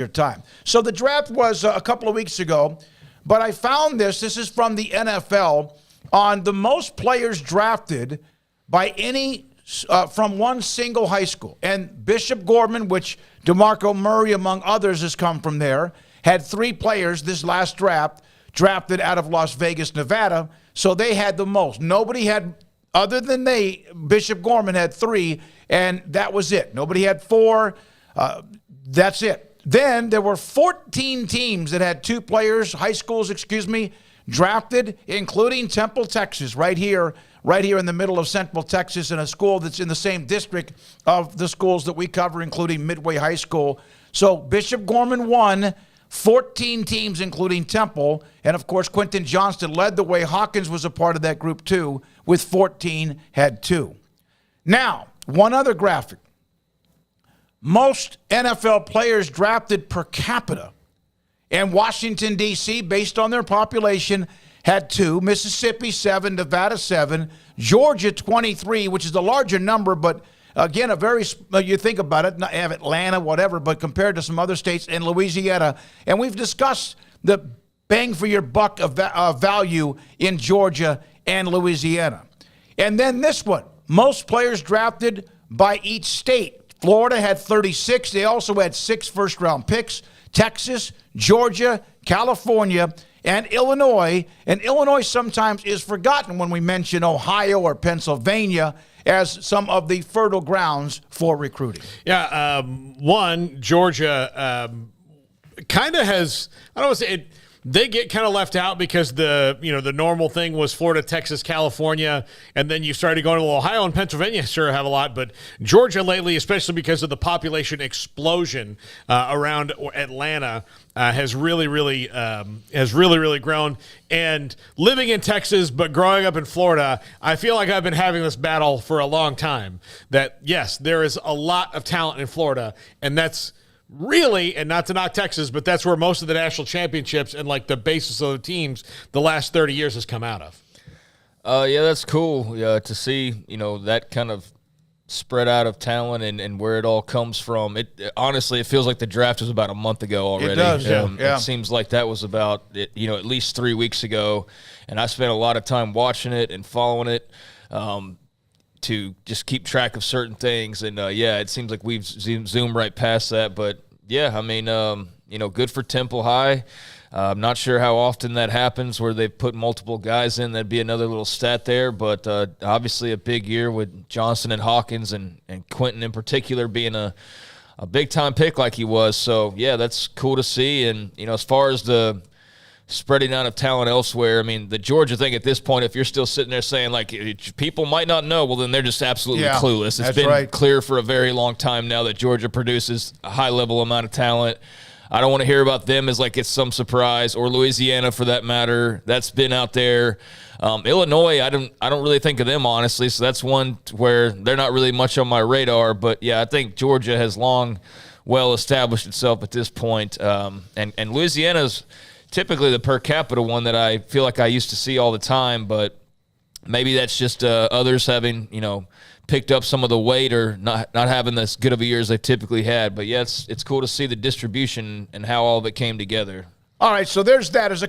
your time. So the draft was a couple of weeks ago, but I found this. This is from the NFL on the most players drafted by any from one single high school. And Bishop Gorman, which DeMarco Murray, among others, has come from there, had 3 players this last draft drafted out of Las Vegas, Nevada. So they had the most. Nobody had, other than Bishop Gorman had 3, and that was it. Nobody had 4. That's it. Then there were 14 teams that had 2 players, high schools, drafted, including Temple, Texas, right here in the middle of Central Texas, in a school that's in the same district of the schools that we cover, including Midway High School. So Bishop Gorman won. 14 teams, including Temple, and of course Quentin Johnston led the way. Hawkins was a part of that group too, with 14, had 2. Now, one other graphic. Most NFL players drafted per capita, and Washington, D.C., based on their population, had 2. Mississippi, 7. Nevada, 7. Georgia, 23, which is a larger number, but again, you think about it, not have Atlanta, whatever, but compared to some other states, and Louisiana. And we've discussed the bang for your buck of value in Georgia and Louisiana. And then this one, most players drafted by each state. Florida had 36. They also had 6 first-round picks. Texas, Georgia, California, and Illinois. And Illinois sometimes is forgotten when we mention Ohio or Pennsylvania as some of the fertile grounds for recruiting. Yeah, Georgia kind of has, I don't want to say it, they get kind of left out because the normal thing was Florida, Texas, California, and then you started going to Ohio and Pennsylvania sure have a lot, but Georgia lately, especially because of the population explosion around Atlanta, has really grown. And living in Texas but growing up in Florida, I feel like I've been having this battle for a long time. That yes, there is a lot of talent in Florida, and that's really, and not to knock Texas, but that's where most of the national championships and like the basis of the teams the last 30 years has come out of. Yeah, that's cool to see, that kind of spread out of talent and where it all comes from. Honestly, it feels like the draft was about a month ago already. It does, yeah. It seems like that was about, at least 3 weeks ago, and I spent a lot of time watching it and following it. To just keep track of certain things. And, it seems like we've zoomed right past that. But, yeah, I mean, good for Temple High. I'm not sure how often that happens where they put multiple guys in. That'd be another little stat there. But obviously a big year with Johnson and Hawkins and Quentin in particular being a big-time pick like he was. So, yeah, that's cool to see. And, as far as the spreading out of talent elsewhere. I mean, the Georgia thing at this point, if you're still sitting there saying, like, people might not know, well, then they're just absolutely clueless. It's been clear for a very long time now that Georgia produces a high-level amount of talent. I don't want to hear about them as like it's some surprise, or Louisiana for that matter. That's been out there. Illinois, I don't really think of them, honestly, so that's one where they're not really much on my radar. But, yeah, I think Georgia has long well established itself at this point. And Louisiana's typically the per capita one that I feel like I used to see all the time, but maybe that's just others having, picked up some of the weight or not having as good of a year as they typically had. But, yeah, it's cool to see the distribution and how all of it came together. All right, so there's that. As a